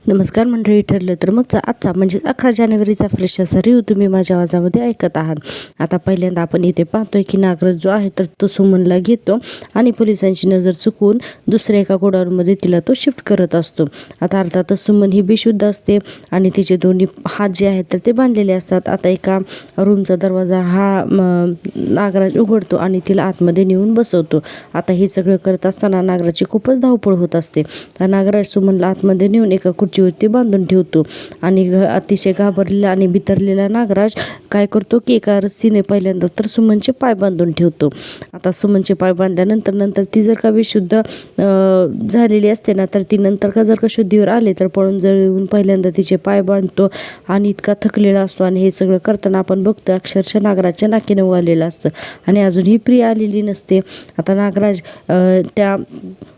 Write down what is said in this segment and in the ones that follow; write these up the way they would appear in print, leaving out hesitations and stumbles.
नमस्कार मंडळी, ठरलं तर मग आजचा म्हणजे 11 जानेवारीचा फ्रेश असा रिव्ह्यू तुम्ही माझ्या आवाजामध्ये ऐकत आहात. आता पहिल्यांदा आपण इथे पाहतोय की नागराज जो आहे तर तो सुमनला घेतो आणि पोलिसांची नजर चुकवून दुसऱ्या एका गोडाऊनमध्ये तिला तो शिफ्ट करत असतो. आता अर्थातच सुमन ही बेशुद्ध असते आणि तिचे दोन्ही हात जे आहेत तर ते बांधलेले असतात. आता एका रूमचा दरवाजा हा नागराज उघडतो आणि तिला आतमध्ये नेऊन बसवतो. आता हे सगळं करत असताना नागराजची खूपच धावपळ होत असते. तर नागराज सुमनला आतमध्ये नेऊन एका खुर्चीवरती बांधून ठेवतो आणि अतिशय घाबरलेला आणि बिथरलेला नागराज काय करतो की एका रस्सीने पहिल्यांदा तर सुमनचे पाय बांधून ठेवतो. आता सुमनचे पाय बांधल्यानंतर ती जर का बेशुद्ध झालेली असते ना, तर ती नंतर का जर का शुद्धीवर आले तर पळून जर येऊन पहिल्यांदा तिचे पाय बांधतो आणि इतका थकलेला असतो. आणि हे सगळं करताना आपण बघतो अक्षरशः नागराजच्या नाकी नऊ आलेलं असतं आणि अजूनही प्रिया आलेली नसते. आता नागराज त्या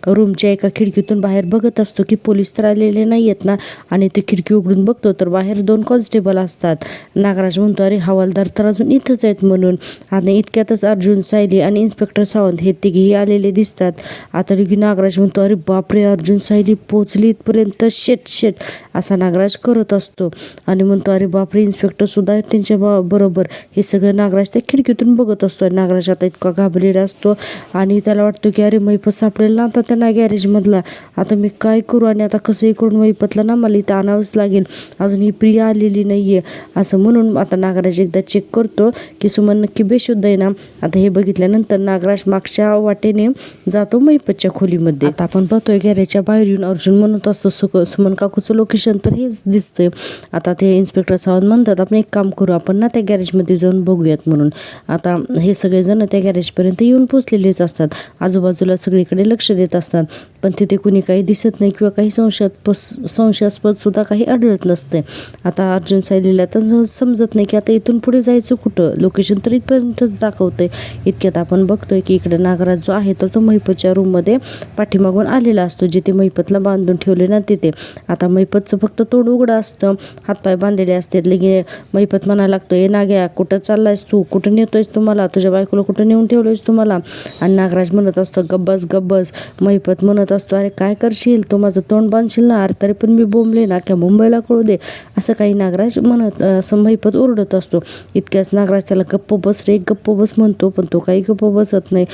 रूमच्या एका खिडकीतून बाहेर बघत असतो की पोलीस तर आलेले नाही आहेत ना, आणि ते खिडकी उघडून बघतो तर बाहेर 2 कॉन्स्टेबल असतात. नागराज म्हणतो अरे हवालदार तर अजून इथंच आहेत म्हणून. आणि इतक्यातच अर्जुन सायली आणि इन्स्पेक्टर सावंत हे तिघेही आलेले दिसतात. आता नागराज म्हणतो अरे बापरे, अर्जुन सायली पोचली इथपर्यंत, शेट असा नागराज करत असतो आणि म्हणतो अरे बापरे, इन्स्पेक्टर सुद्धा आहेत त्यांच्या बरोबर. हे सगळं नागराज त्या खिडकीतून बघत असतो. नागराज आता इतका घाबरलेला असतो आणि त्याला वाटतं की अरे मैपत सापडेल ना आता त्यांना गॅरेजमधला, आता मी काय करू आणि आता कसंही करून मैपतला ना मला इथं आणावंच लागेल, अजून ही प्रिया आलेली नाही आहे असं म्हणून आता नागराज एकदा चेक करतो की सुमन नक्की बेशुद्ध आहे ना. आता हे बघितल्यानंतर नागराज मागच्या वाटेने जातो मैपतच्या खोलीमध्ये. आता आपण पाहतोय गॅरेजच्या बाहेर येऊन अर्जुन म्हणत असतो सुमन काकूचं लोकेशन तर हेच दिसतंय. आता ते इन्स्पेक्टर सावंत म्हणतात आपण एक काम करू, आपण ना त्या गॅरेजमध्ये जाऊन बघूयात म्हणून. आता हे सगळेजण त्या गॅरेजपर्यंत येऊन पोचलेलेच असतात. आजूबाजूला सगळीकडे लक्ष देत असतात पण तिथे कुणी काही दिसत नाही किंवा काही संशयास्पद सुद्धा काही आढळत नसते. आता अर्जुन सायलीला तर समजत नाही की आता इथून पुढे जायचं कुठं, लोकेशन तर इथपर्यंतच दाखवतंय. इतक्यात आपण बघतोय की इकडे नागराज जो आहे तर तो मैपतच्या रूममध्ये पाठीमागून आलेला असतो, जिथे मैपतला बांधून ठेवले ना तिथे. आता मैपतचं फक्त तोंड उघडं असतं, हातपाय बांधलेले असतात. लगे मैपत म्हणायला लागतो ए नाग्या, कुठं चाललायस तू, कुठं नेतोयस तुम्हाला, तुझ्या बायकोला कुठं नेऊन ठेवलंयस तुम्हाला. आणि नागराज म्हणत असतो गब्बस. मैपत म्हणत असतो अरे काय करशील, तू माझं तोंड बांधशील ना, अरे तरी पण मी बोंबले ना, क्या मुंबईला कळू दे, असं काही नागराज म्हणत असं मैपत ओरडत असतो. इतक्याच नागराज त्याला गप्प बस म्हणतो पण तो काही गप्प बसत नाही.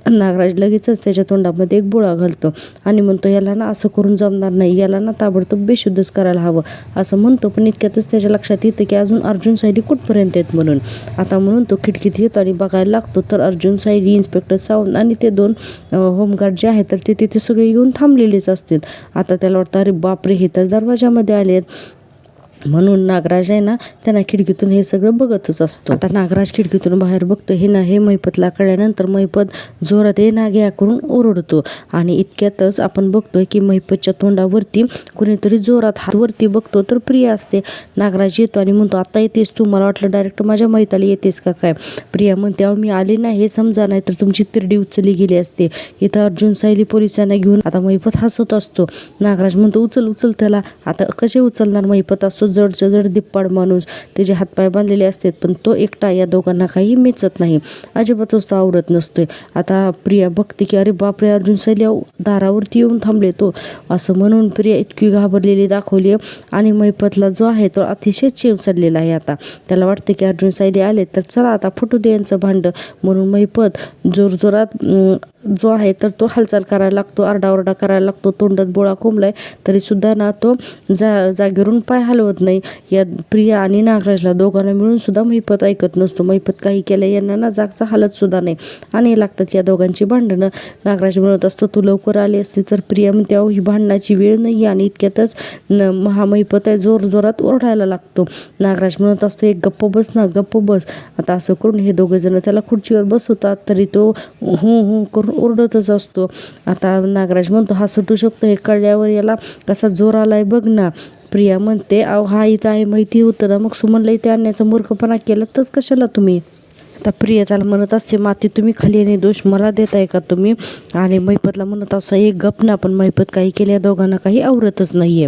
नागराज लगेचच त्याच्या तोंडामध्ये एक बोळा घालतो आणि म्हणतो याला ना असं करून जमणार नाही, याला ना ताबडतोब बेशुद्धच करायला हवं असं म्हणतो. पण इतक्यातच त्याच्या लक्षात येतं की अजून अर्जुन सायली कुठपर्यंत आहेत म्हणून. आता म्हणून तो खिडकीत येतो आणि बघायला लागतो तर अर्जुन सायली, इन्स्पेक्टर सावंत आणि ते 2 होमगार्ड जे आहेत तर ते तिथे सगळे येऊन थांबलेलेच असतात. आता त्याला वाटतं अरे बापरे, हे तर दरवाजामध्ये आले म्हणून नागराज आहे ना त्यांना खिडकीतून हे सगळं बघतच असतो. आता नागराज खिडकीतून बाहेर बघतो हे मैपतला कळल्यानंतर मैपत जोरात हे नाग्या करून ओरडतो आणि इतक्यातच आपण बघतोय की मैपतच्या तोंडावरती कुणीतरी जोरात हातवरती बघतो तर प्रिया असते. नागराज येतो आणि म्हणतो आता येतेस तू, मला वाटलं डायरेक्ट माझ्या मैताला येतेस का काय. प्रिया म्हणते अहो मी आले ना हे समजा, नाही तर तुमची तिरडी उचलली गेली असते. इथं अर्जुन सायली पोलिसांना घेऊन. आता मैपत हसत असतो. नागराज म्हणतो उचल त्याला. आता कसे उचलणार, मैपत असतो जड दिप्पाड माणूस, त्याचे हातपाय बांधलेले असतात पण तो एकटा या दोघांना काही मेचत नाही, अजिबातच तो आवरत नसतोय. आता प्रिया बघते की अरे बापरे, अर्जुन सायली दारावरती येऊन थांबले तो, असं म्हणून प्रिया इतकी घाबरलेली दाखवली आणि मैपतला जो आहे तो अतिशय चेव चढलेला आहे. आता त्याला वाटते की अर्जुन सायली आले तर चला आता फुटू दे यांचं भांड म्हणून मैपत जोरजोरात जो आहे तर तो हालचाल करायला लागतो, आरडाओरडा करायला लागतो. तोंडात बोळा कोंबलाय तरी सुद्धा ना तो जागेवरून पाय हलवत नाही. या प्रिया आणि नागराजला दोघांना मिळून सुद्धा मैपत ऐकत नसतो. मैपत काही केलं यांना ना जागचा हालत सुद्धा नाही आणि लागतात या दोघांची भांडणं. नागराज म्हणत असतो तू लवकर आली असती तर. प्रिया म्हणते अहो ही भांडणाची वेळ नाही. आणि इतक्यातच महामैपत आहे जोरात ओरडायला लागतो. नागराज म्हणत असतो एक गप्प बस. आता असं करून हे दोघे जण त्याला खुर्चीवर बसवतात तरी तो हू करून ओरडतच असतो. आता नागराज म्हणतो हा सुटू शकतो, हे कळल्यावर याला कसा जोर आलाय बघ ना. प्रिया म्हणते अहो हा इथं आहे माहिती होतं ना, मग सुमनला इथे आणण्याचा मूर्खपणा केला तच कशाला तुम्ही. आता प्रिया त्याला म्हणत असते माती तुम्ही खाली आणि दोष मला देताय का तुम्ही. आणि मैपतला म्हणत असं एक गप ना, पण मैपत काही केल्या दोघांना काही आवरतच नाहीये.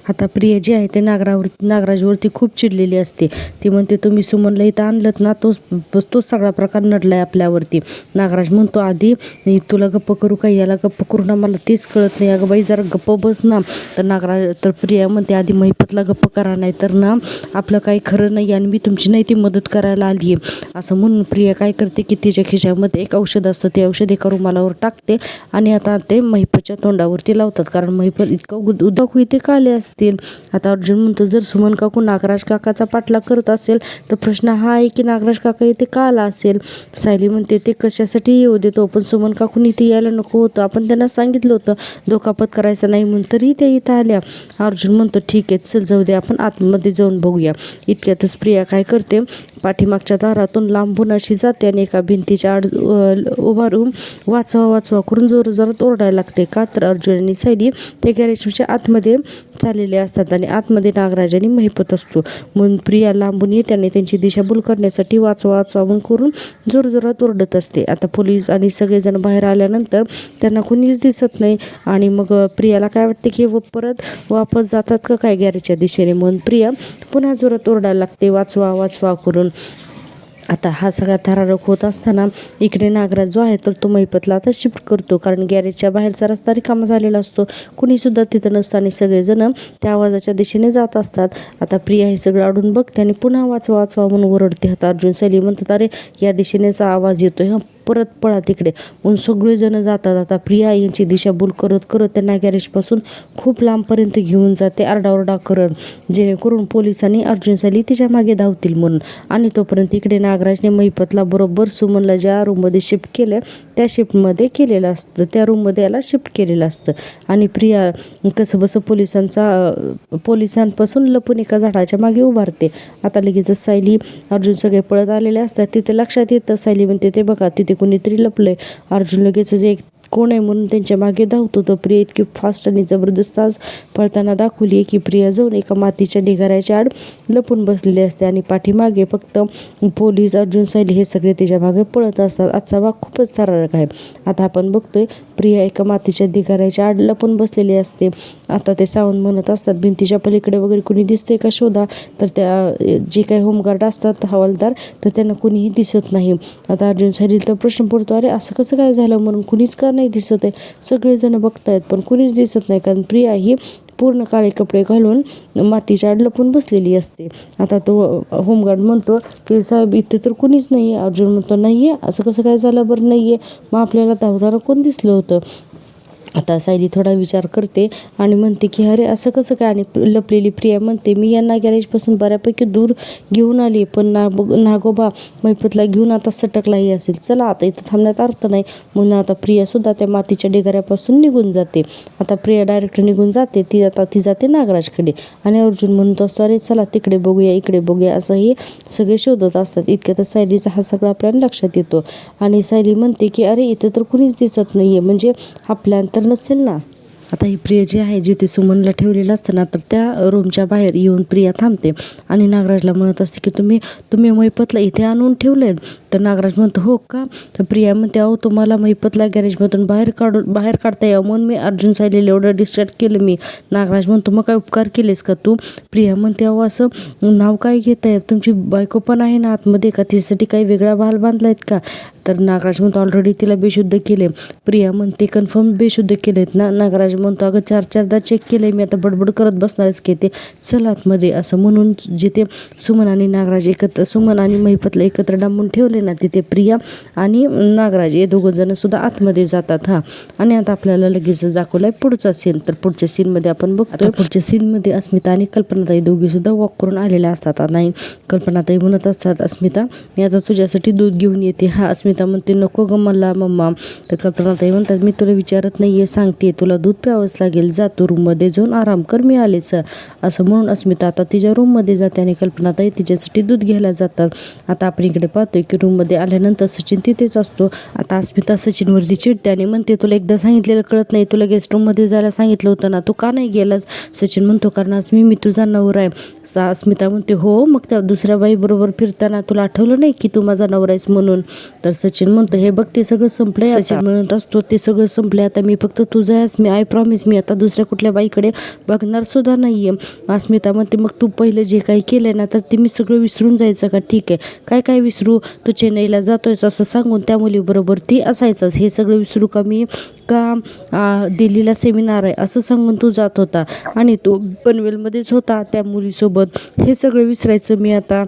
आता प्रिया जी आहे ते नागराजवरती खूप चिडलेली असते. ती म्हणते तुम्ही सुमनला इथं आणलत ना, तोच सगळा प्रकार नडलाय आपल्यावरती. नागराज म्हणतो आधी तुला गप्प करू का, याला गप्प करू ना, मला तेच कळत नाही. अगं बाई जरा गप्प बस ना. तर प्रिया म्हणते आधी महिपतला गप्प करा, नाही तर ना आपलं काही खरं नाही आणि मी तुमची नाही ती मदत करायला आली आहे. असं म्हणून प्रिया काय करते की तिच्या खिशामध्ये एक औषध असतं, ते औषध एका रुमालावर टाकते आणि आता ते महिपतच्या तोंडावरती लावतात. कारण महिपत इतकं उदाखू इथे का आले असतील. आता अर्जुन म्हणतो जर सुमन काकू नागराज काकाचा पाठलाग करत असेल तर प्रश्न हा आहे की नागराज काका इथे का आला असेल. सायली म्हणते ते कशासाठी येऊ देतो, पण सुमन काकून इथे यायला नको होतं, आपण त्यांना सांगितलं होतं दुखापत करायचं नाही म्हणून, तरी त्या इथं आल्या. अर्जुन म्हणतो ठीक आहे चल जाऊ दे, आपण आतमध्ये जाऊन बघूया. इतक्यातच प्रिया काय करते, पाठीमागच्या दारातून लांबून अशी जाते आणि एका भिंतीच्या आड उभारून वाचवा करून जोरात ओरडायला लागते. का तर अर्जुन आणि सायली त्या गॅरेजच्या आतमध्ये चाललेले असतात आणि आतमध्ये नागराज आणि महिपत असतो. म्हणून प्रिया लांबून येते आणि त्यांची दिशाभूल करण्यासाठी वाचवा करून जोरात ओरडत असते. आता पोलीस आणि सगळेजण बाहेर आल्यानंतर त्यांना कोणीच दिसत नाही आणि मग प्रियाला काय वाटते की परत वापस जातात का काय गॅरेजच्या दिशेने. म्हणून प्रिया पुन्हा जोरात ओरडायला लागते वाचवा करून. आता हा सगळा थरारक होत असताना इकडे नागराज जो आहे तर तो महिपतला आता शिफ्ट करतो, कारण गॅरेजच्या बाहेरचा रस्ता रिकामा झालेला असतो, कुणीसुद्धा तिथं नसतं आणि सगळेजण त्या आवाजाच्या दिशेने जात असतात. आता प्रिया हे सगळं अडून बघते आणि पुन्हा वाचवा म्हणून ओरडते. आता अर्जुन सायली म्हणतात अरे या दिशेनेचा आवाज येतोय, परत पळा तिकडे. म्हणून सगळेजण जातात. आता प्रिया यांची दिशाभूल करत त्यांना गॅरेजपासून खूप लांबपर्यंत घेऊन जाते आरडाओरडा करत, जेणेकरून पोलिसांनी अर्जुन सायली तिच्या मागे धावतील म्हणून. आणि तोपर्यंत इकडे नागराजने महिपतला बरोबर सुमनला ज्या रूममध्ये शिफ्ट केलं त्या शिफ्टमध्ये केलेलं असतं, त्या रूममध्ये याला शिफ्ट केलेलं असतं. आणि प्रिया कसं बसं पोलिसांपासून लपून एका झाडाच्या मागे उभारते. आता लगेच सायली अर्जुन सगळे पळत आलेले असतात. तिथे लक्षात येतं, सायली म्हणते ते बघा तिथे कोणीतरी लपलंय. अर्जुन लगेच एक कोण आहे म्हणून त्यांच्या मागे धावतो. तो प्रिया इतकी फास्ट आणि जबरदस्त आज पळताना दाखवली की प्रिया जाऊन एका मातीच्या ढिगाऱ्याच्या आड लपून बसलेली असते आणि पाठीमागे फक्त पोलीस अर्जुन सायली हे सगळे तिच्या मागे पळत असतात. आजचा भाग खूपच थरारक आहे. आता आपण बघतोय प्रिया एका मातीच्या ढिगाऱ्याच्या आड लपून बसलेली असते. आता ते सावंत म्हणत असतात भिंतीच्या पलीकडे वगैरे कुणी दिसतंय का शोधा. तर त्या जे काही होमगार्ड असतात हवालदार तर त्यांना कुणीही दिसत नाही. आता अर्जुन सायली तर प्रश्न पडतो अरे असं कसं काय झालं म्हणून, कुणीच का नाही दिसत आहे. सगळेजण बघतायत पण कुणीच दिसत नाही, कारण प्रिया ही पूर्ण काळे कपडे घालून मातीच्या आड लपून बसलेली असते. आता तो होमगार्ड म्हणतो की साहेब इथे तर कुणीच नाही आहे. अर्जुन म्हणतो नाही आहे, असं कसं काय झालं बरं नाही आहे, मग आपल्याला धावताना कोण दिसलं होतं. आता सायली थोडा विचार करते आणि म्हणते की अरे असं कसं काय. आणि लपलेली प्रिया म्हणते मी यांना गॅरेजपासून बऱ्यापैकी दूर घेऊन आली, पण नागोबा महिपतला घेऊन आता सटकलाही असेल, चला आता इथं थांबण्यात अर्थ नाही. म्हणून आता प्रियासुद्धा त्या मातीच्या ढिगाऱ्यापासून निघून जाते. आता प्रिया डायरेक्ट निघून जाते. ती जाते नागराजकडे आणि अर्जुन म्हणत असतो अरे चला तिकडे बघूया इकडे बघूया, असं हे सगळे शोधत असतात. इतक्यातच सायलीचा हा सगळा प्लॅन लक्षात येतो आणि सायली म्हणते की अरे इथं तर कुणीच दिसत नाही आहे, म्हणजे हा प्लॅन तर नसेल ना. आता ही प्रिया जी आहे जिथे सुमनला ठेवलेलं असतं ना, तर त्या रूमच्या बाहेर येऊन प्रिया थांबते आणि नागराजला म्हणत असते की तुम्ही महिपतला इथे आणून ठेवलंय. तर नागराज म्हणतो हो का. तर प्रिया म्हणते अहो तुम्हाला महिपतला गॅरेजमधून बाहेर काढता यावं म्हणून मी अर्जुन सायलीला एवढं डिस्ट्रॅक्ट केलं मी. नागराज म्हणतो मग काय उपकार केलेस का तू. प्रिया म्हणते अहो असं नाव काय घेत आहे, तुमची बायको पण आहे ना आतमध्ये, का तिच्यासाठी काही वेगळा भाल बांधलायत का. तर नागराज म्हणतो ऑलरेडी तिला बेशुद्ध केले. प्रिया म्हणते कन्फर्म बेशुद्ध केलेत ना. नागराज म्हणतो अगं 4-4दा चेक केलंय मी, आता बडबड करत बसणारच की ते, चल आतमध्ये. असं म्हणून जिथे सुमन आणि महिपतला एकत्र डांबून ठेवले ना, तिथे प्रिया आणि नागराज हे दोघं जण सुद्धा आतमध्ये जातात. आणि आता आपल्याला लगेच दाखवलाय पुढचा सीन. तर पुढच्या सीनमध्ये आपण बघतो, पुढच्या सीनमध्ये अस्मिता आणि कल्पनाताई दोघी सुद्धा वॉक करून आलेल्या असतात. नाही कल्पनाताई म्हणत असतात अस्मिता मी आता तुझ्यासाठी दूध घेऊन येते. अस्मिता म्हणते नको ग मला मम्मा. तर कल्पनाताई म्हणतात मी तुला विचारत नाहीये, सांगते तुला दूध प्यावंच लागेल, जा तू रूममध्ये जाऊन आराम कर, मी आलेच. असं म्हणून अस्मिता आता तिच्या रूममध्ये जाते आणि कल्पनाताई तिच्यासाठी दूध घ्यायला जातात. आता आपण इकडे पाहतोय की रूममध्ये आल्यानंतर सचिन तिथेच असतो. आता अस्मिता सचिनवरती चिडते आणि म्हणते तुला एकदा सांगितलेलं कळत नाही, तुला गेस्ट रूममध्ये जायला सांगितलं होतं ना, तू का नाही गेलास. सचिन म्हणतो कारण मी तुझा नवरा आहे. अस्मिता म्हणते हो मग त्या दुसऱ्या बाई बरोबर फिरताना तुला आठवलं नाही की तू माझा नवरा आहेस म्हणून. तर सचिन म्हणतो हे बघ ते सगळं संपलंय. सचिन म्हणत असतो ते सगळं संपलंय आता, मी फक्त तुझं आहेस, मी आय प्रॉमिस, मी आता दुसऱ्या कुठल्या बाईकडे बघणार सुद्धा नाहीये. अस्मिता म्हणते मग तू पहिलं जे काही केलंय ना तर ते मी सगळं विसरून जायचं का? ठीक आहे, काय काय विसरू, तू चेन्नईला जातोयस असं सांगून त्या मुलीबरोबर ती असायचंच, हे सगळं विसरू का मी? का दिल्लीला सेमिनार आहे असं सांगून तू जात होता आणि तो पनवेलमध्येच होता त्या मुलीसोबत, हे सगळं विसरायचं मी आता.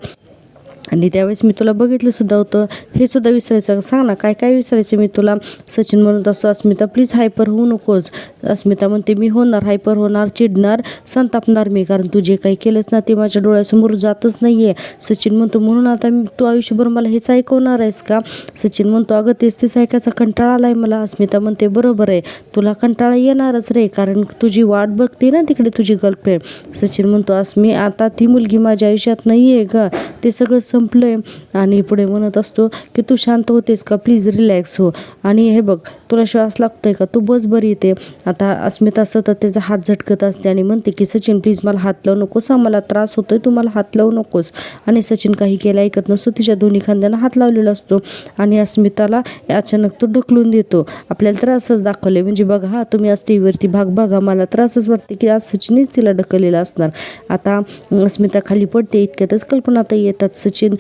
आणि त्यावेळेस मी तुला बघितलं सुद्धा होतं, हे सुद्धा विसरायचं. सांग ना काय काय विसरायचं मी तुला? सचिन म्हणत असतो अस्मिता प्लीज हायपर होऊ नकोस. अस्मिता म्हणते मी होणार, हायपर होणार, चिडणार, संतापणार मी, कारण तू जे काही केलंस ना ते माझ्या डोळ्यासमोर जातच नाही आहे. सचिन म्हणतो म्हणून आता तू आयुष्यभर मला हेच ऐकवणार आहेस का? सचिन म्हणतो अगं तेच ऐकायचा कंटाळा आलाय मला. अस्मिता म्हणते बरोबर आहे, तुला कंटाळा येणारच रे, कारण तुझी वाट बघते ना तिकडे तुझी गर्लफ्रेंड. सचिन म्हणतो अस्मी आता ती मुलगी माझ्या आयुष्यात नाही आहे का, ते सगळं संपलंय. आणि पुढे म्हणत असतो की तू शांत होतेस का, प्लीज रिलॅक्स हो, आणि हे बघ तुला श्वास लागतोय का, तू बस बरी येते. आता अस्मिता सतत त्याचा हात झटकत असते आणि म्हणते की सचिन प्लीज मला हात लावू नकोस, मला त्रास होतोय, तू मला हात लावू नकोस. आणि सचिन काही केलं ऐकत नसतो, तिच्या दोन्ही खांद्याला हात लावलेला असतो आणि अस्मिताला अचानक तो ढकलून देतो. आपल्याला तर असंच दाखवले, म्हणजे बघा हा तुम्ही आज टीव्हीवरती भाग बघा, मला तर असंच वाटते की आज सचिनच तिला ढकललेलं असणार. आता अस्मिता खाली पडते, इतक्यातच कल्पनाताई येतात. सचिन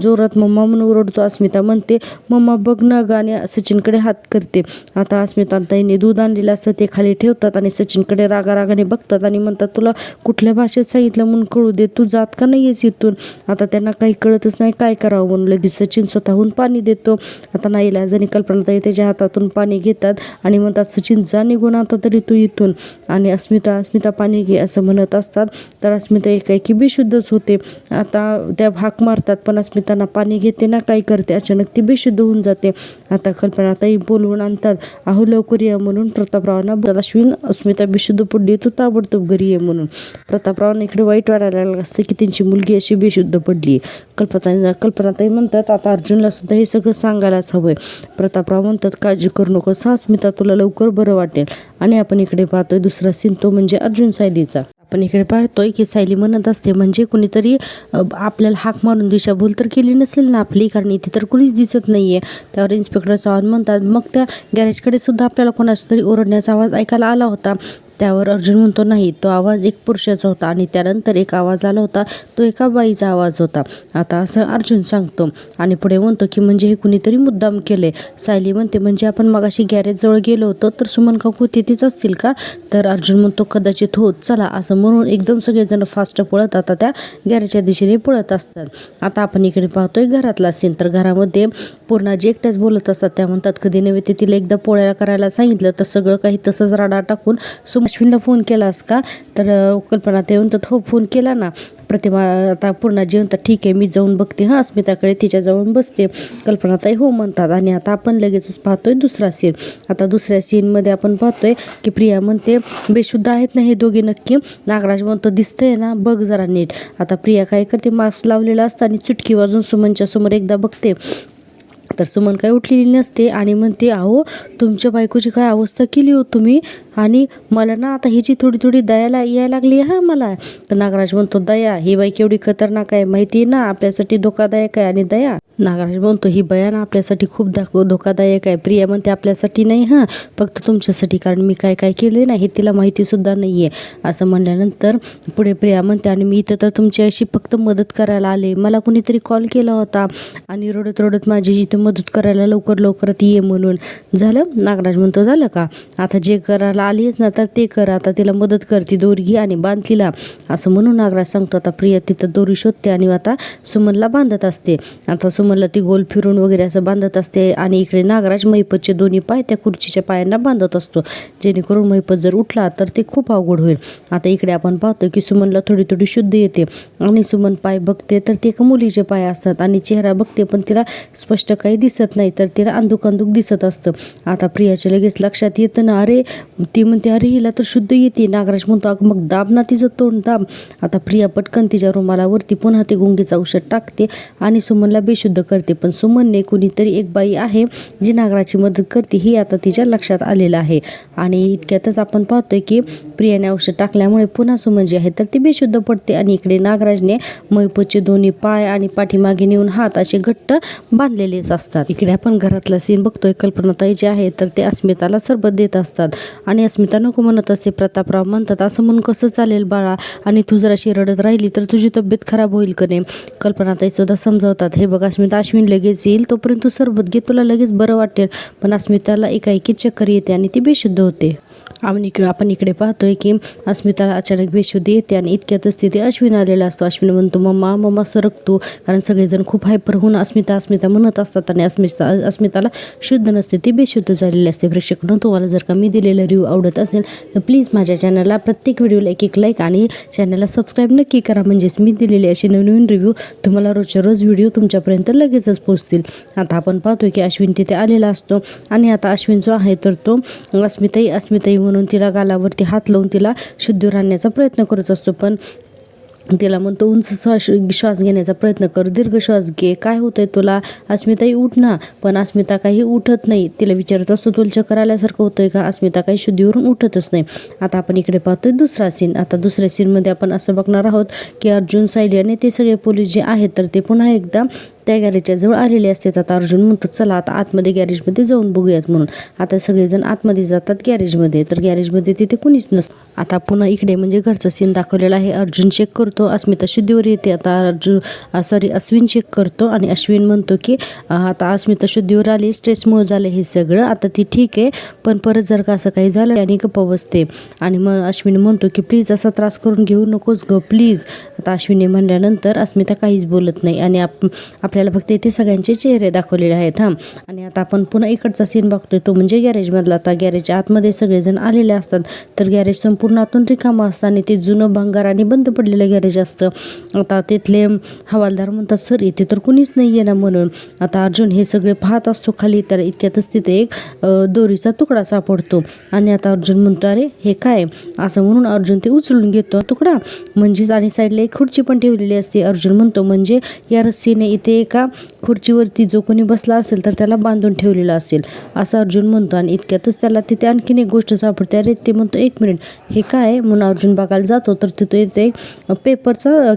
जोरात मम्मा म्हणून ओरडतो. अस्मिता म्हणते मम्मा बघ ना ग, आणि सचिनकडे हात करते. आता अस्मिता ताईने दूध आणलेलं असतं ते खाली ठेवतात आणि सचिनकडे रागाने बघतात आणि म्हणतात तुला कुठल्या भाषेत सांगितलं म्हणून कळू दे, तू जात का नाही आहेस इथून? आता त्यांना काही कळतच नाही काय करावं म्हणून लगेच सचिन स्वतःहून पाणी देतो. आता नाईलाजाने कल्पनाताई त्याच्या हातातून पाणी घेतात आणि म्हणतात सचिन जा निघून आता तरी तू इथून. आणि अस्मिता पाणी घे असं म्हणत असतात, तर अस्मिता एकाएकी बेशुद्धच होते. आता त्या हाक मारतात पण अस्मितांना पाणी घेते ना काय करते, अचानक ती बेशुद्ध होऊन जाते. आता कल्पनाताई बोलवून आणतात, अहो लवकर या म्हणून. प्रतापरावांना बोलतात अश्विन अस्मिता बेशुद्ध पडली, तू ताबडतोब घरी ये म्हणून. प्रतापरावांना इकडे वाईट वाटायला लागलं असतं की त्यांची मुलगी अशी बेशुद्ध पडली. कल्पनाताई म्हणतात आता अर्जुनला सुद्धा हे सगळं सांगायलाच हवंय. प्रतापराव म्हणतात काळजी करू नकोस अस्मिता, तुला लवकर बरं वाटेल. आणि आपण इकडे पाहतोय दुसरा सीन, तो म्हणजे अर्जुन सायलीचा. आपण इकडे पाहतोय की सायली म्हणत असते म्हणजे कुणीतरी आपल्याला हाक मारून दिशाभूल तर केली नसेल ना आपली, कारण इथे तर कुणीच दिसत नाहीये. त्यावर इन्स्पेक्टर सावंत म्हणतात मग त्या गॅरेजकडे सुद्धा आपल्याला कोणाचा तरी ओरडण्याचा आवाज ऐकायला आला होता. त्यावर अर्जुन म्हणतो नाही, तो आवाज एक पुरुषाचा होता आणि त्यानंतर एक आवाज आला होता, तो एका बाईचा आवाज होता. आता असं अर्जुन सांगतो आणि पुढे म्हणतो की म्हणजे हे कुणीतरी मुद्दाम केले. सायली म्हणते म्हणजे आपण मगाशी गॅरेजजवळ गेलो होतो तर सुमन काकू तिथेच असतील का? तर अर्जुन म्हणतो कदाचित हो, चला असं म्हणून एकदम सगळेजण फास्ट पळत आता त्या गॅरेजच्या दिशेने पळत असतात. आता आपण इकडे पाहतोय घरातला सीन, तर घरामध्ये पूर्ण जे एकट्याच बोलत असतात. त्या म्हणतात कधी नव्हे ते तिला एकदा पोळ्या करायला सांगितलं तर सगळं काही तसंच राडा टाकून अश्विनला फोन केलास का? तर कल्पना ते म्हणतात हो फोन केला ना. प्रतिमा आता पूर्ण जे म्हणतात ठीक आहे मी जाऊन बघते हां, अस्मिताकडे तिच्या जाऊन बसते. कल्पनाताई हो म्हणतात. आणि आता आपण लगेचच पाहतोय दुसरा सीन. आता दुसऱ्या सीनमध्ये आपण पाहतोय की प्रिया म्हणते बेशुद्ध आहेत ना हे दोघे नक्की? नागराज म्हणतो दिसतंय ना, बघ जरा नीट. आता प्रिया काय करते, मास्क लावलेला असतं आणि चुटकी वाजून सुमनच्या समोर एकदा बघते, तर सुमन काय उठलेली नसते आणि म्हणते अहो तुमच्या बायकोची काय अवस्था केली हो तुम्ही, आणि मला ना आता हिची थोडी थोडी दया यायला लागली हा मला. तर नागराज म्हणतो दया, ही बाई केवढी खतरनाक आहे माहिती आहे ना, आपल्यासाठी धोकादायक आहे. आणि दया, नागराज म्हणतो ही बया ना आपल्यासाठी खूप धोकादायक आहे. प्रिया म्हणते आपल्यासाठी नाही हां, फक्त तुमच्यासाठी, कारण मी काय काय केले ना हे तिला माहिती सुद्धा नाही आहे. असं म्हणल्यानंतर पुढे प्रिया म्हणते आणि मी इथं तर तुमची अशी फक्त मदत करायला आले, मला कुणीतरी कॉल केला होता आणि रडत रडत माझी इथं मदत करायला लवकरात ये म्हणून. झालं? नागराज म्हणतो झालं का, आता जे करायला आलीच ना तर ते कर, आता तिला मदत कर, ती दोरी घे आणि बांध तिला, असं म्हणून नागराज सांगतो. आता प्रिया तिथं दोरी शोधते आणि आता सुमनला बांधत असते. आता सुमनला ती गोल फिरून वगैरे असं बांधत असते आणि इकडे नागराज महिपतचे दोन्ही पाय त्या खुर्चीच्या पायांना बांधत असतो, जेणेकरून महिपत जर उठला तर ते खूप अवघड होईल. आता इकडे आपण पाहतो की सुमनला थोडी थोडी शुद्ध येते आणि सुमन पाय बघते तर ते एका मुलीचे पाय असतात आणि चेहरा बघते पण तिला स्पष्ट काही दिसत नाही, तर तिला अंधुक दिसत असतं. आता प्रियाच्या लगेच लक्षात येतं ना, अरे ती म्हणते अरे हिला तर शुद्ध येते. नागराज म्हणतो अगं मग दाब ना तिचं तोंड दाब. आता प्रिया पटकन तिच्या रुमालावरती पुन्हा ते गुंगीचं औषध टाकते आणि सुमनला बेशुद्ध बेशुद्ध करते. पण सुमनने कुणीतरी एक बाई आहे जी नागराची मदत करते ही आता तिच्या लक्षात आलेलं आहे. आणि इतक्यातच आपण पाहतोय की प्रियाने औषध टाकल्यामुळे पुन्हा सुमन जी आहे तर ती बेशुद्ध पडते. आणि इकडे नागराजने महिपतचे दोन्ही पाय आणि पाठीमागे नेऊन हात असे घट्ट बांधलेलेच असतात. इकडे आपण घरातला सीन बघतोय. कल्पनाताई जे आहे तर ते अस्मिताला सरबत देत असतात आणि अस्मिता नको म्हणत असते. प्रतापराव म्हणतात असं म्हणून कसं चालेल बाळा, आणि तू जर अशी रडत राहिली तर तुझी तब्येत खराब होईल का नाही. कल्पनाताई सुद्धा समजावतात, हे बघ अस्मिता, अश्विन लगेच येईल, तोपर्यंत तू सरबत घे, तुला लगेच बरं वाटेल. पण अस्मिताला एकाएकी चक्कर येते आणि ती बेशुद्ध होते. आपण इकडे पाहतोय की अस्मिताला अचानक बेशुद्धी येते आणि इतक्यातच तिथे अश्विन आलेला असतो. अश्विन म्हणतो मम्मा सरकतो, कारण सगळेजण खूप हायपर होऊन अस्मिता म्हणत असतात आणि अस्मिताला शुद्ध नसते, ती बेशुद्ध झालेली असते. प्रेक्षकांनो, तुम्हाला जर का मी दिलेला रिव्ह्यू आवडत असेल तर प्लीज माझ्या चॅनलला प्रत्येक व्हिडिओला एक लाईक आणि चॅनलला सबस्क्राईब नक्की करा, म्हणजेच मी दिलेले असे नवीन रिव्ह्यू तुम्हाला रोजच्या रोज व्हिडिओ तुमच्यापर्यंत लगेचच पोहोचतील. आता आपण पाहतोय की अश्विन तिथे आलेला असतो आणि आता अश्विन जो आहे तर तो अस्मिताई म्हणून तिला गालावरती हात लावून तिला शुद्धीवर आणण्याचा प्रयत्न करत असतो. पण तिला म्हणतो उंच श्वास घेण्याचा प्रयत्न कर, दीर्घ श्वास घे, काय होतंय तुला, अस्मिताई उठ ना. पण अस्मिता काही उठत नाही. तिला विचारत असतो तुला चक्कर आल्यासारखं होतंय का. अस्मिता काही शुद्धीवरून उठतच नाही. आता आपण इकडे पाहतोय दुसरा सीन. आता दुसऱ्या सीनमध्ये आपण असं बघणार आहोत की अर्जुन, सायली आणि ते सगळे पोलीस जे आहेत तर ते पुन्हा एकदा त्या गॅरेजच्या जवळ आलेले असतात. आता अर्जुन म्हणतो चला आता आतमध्ये गॅरेजमध्ये जाऊन बघूयात म्हणून. आता सगळेजण आतमध्ये जातात गॅरेजमध्ये, तर गॅरेजमध्ये तिथे कुणीच नसतं. आता पुन्हा इकडे म्हणजे घरचं सीन दाखवलेलं आहे. अर्जुन चेक करतो, अस्मिता शुद्धीवर येते. आता अश्विन चेक करतो आणि अश्विन म्हणतो की आता अस्मिता शुद्धीवर आली, स्ट्रेसमुळे झालं हे सगळं, आता ती ठीक आहे, पण परत जर का असं काही झालं आणि गप्प बसते. आणि मग अश्विन म्हणतो की प्लीज असा त्रास करून घेऊ नकोस ग प्लीज. आता अश्विनने म्हणल्यानंतर अस्मिता काहीच बोलत नाही आणि आपल्याला फक्त इथे सगळ्यांचे चेहरे दाखवलेले आहेत. आणि आता आपण पुन्हा इकडचा सीन बघतोय, तो म्हणजे गॅरेजमधला. आता गॅरेजच्या आतमध्ये सगळेजण आलेले असतात, तर गॅरेज संपूर्ण आतून रिकामं असतं आणि ते जुनं भंगार आणि बंद पडलेलं गॅरेज असतं. आता तिथले हवालदार म्हणतात सर इथे तर कुणीच नाही आहे ना म्हणून. आता अर्जुन हे सगळे पाहत असतो खाली, तर इतक्यातच तिथे एक दोरीचा तुकडा सापडतो आणि आता अर्जुन म्हणतो अरे हे काय, असं म्हणून अर्जुन ते उचलून घेतो तुकडा म्हणजेच. आणि साईडला एक खुर्ची पण ठेवलेली असते. अर्जुन म्हणतो म्हणजे या रस्सीने इथे एका खुर्चीवरती जो कोणी बसला असेल तर त्याला बांधून ठेवलेलं असेल असं अर्जुन म्हणतो. आणि इतक्यातच त्याला तिथे आणखीन एक गोष्ट सापडते. अरे ते म्हणतो एक मिनिट हे काय म्हणून अर्जुन बघायला जातो, तर तिथे एक पेपरचा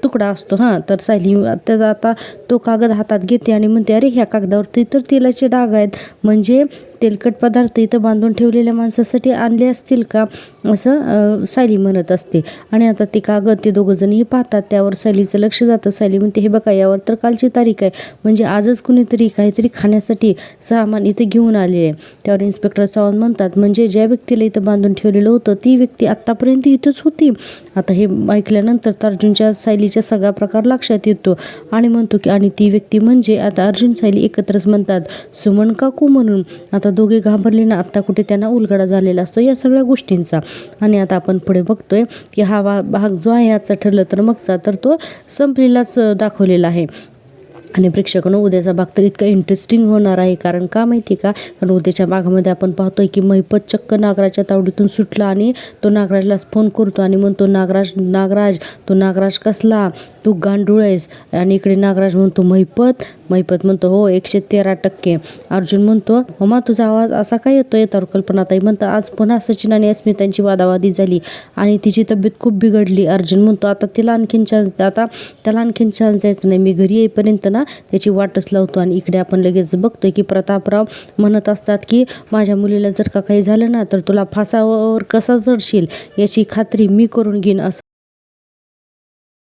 तुकडा असतो. तर सायली त्याचा आता तो कागद हातात घेते आणि म्हणते अरे ह्या कागदावरती तर तेलाचे डाग आहेत, म्हणजे तेलकट पदार्थ इथं बांधून ठेवलेल्या माणसासाठी आणले असतील का, असं सायली म्हणत असते. आणि आता ते कागद ते दोघंजणही पाहतात, त्यावर सायलीचं लक्ष जातं. सायली म्हणते हे बघा यावर तर कालची तारीख आहे, म्हणजे आजच कुणीतरी काहीतरी खाण्यासाठी सामान इथं घेऊन आले आहे. त्यावर इन्स्पेक्टर सावंत म्हणतात म्हणजे ज्या व्यक्तीला इथं बांधून ठेवलेलं होतं ती व्यक्ती आत्तापर्यंत इथंच होती. आता हे ऐकल्यानंतर अर्जुनच्या सायलीचा सगळा प्रकार लक्षात येतो आणि म्हणतो की आणि ती व्यक्ती म्हणजे आता अर्जुन सायली एकत्रच म्हणतात सुमन काकू म्हणून. आता दोघे घाबरले ना, आत्ता कुठे त्यांना उलगडा झालेला असतो या सगळ्या गोष्टींचा. आणि आता आपण पुढे बघतोय की हा भाग जो आहे आजचा ठरलं तर मगचा, तर तो संपलेलाच दाखवलेला आहे. आणि प्रेक्षकांनो उद्याचा भाग तर इतका इंटरेस्टिंग होणार आहे, कारण का माहिती का, कारण उद्याच्या भागामध्ये आपण पाहतोय की महिपत चक्क नागराजच्या तावडीतून सुटला आणि तो नागराजला फोन करतो आणि म्हणतो नागराज तो नागराज कसला, तू गांडूळ आहेस. आणि इकडे नागराज म्हणतो महिपत म्हणतो हो 113%. अर्जुन म्हणतो मम्मा तुझा आवाज असा काय येतोय, तर कल्पनाताई म्हणतं आज पुन्हा सचिन आणि अस्मितांची वादावादी झाली आणि तिची तब्येत खूप बिघडली. अर्जुन म्हणतो आता त्याला आणखीन चान्स द्यायचा नाही, मी घरी येईपर्यंत ना त्याची वाटच लावतो. आणि इकडे आपण लगेच बघतोय की प्रतापराव म्हणत असतात की माझ्या मुलीला जर का काही झालं ना तर तुला फासावर कसा चढशील याची खात्री मी करून घेईन असं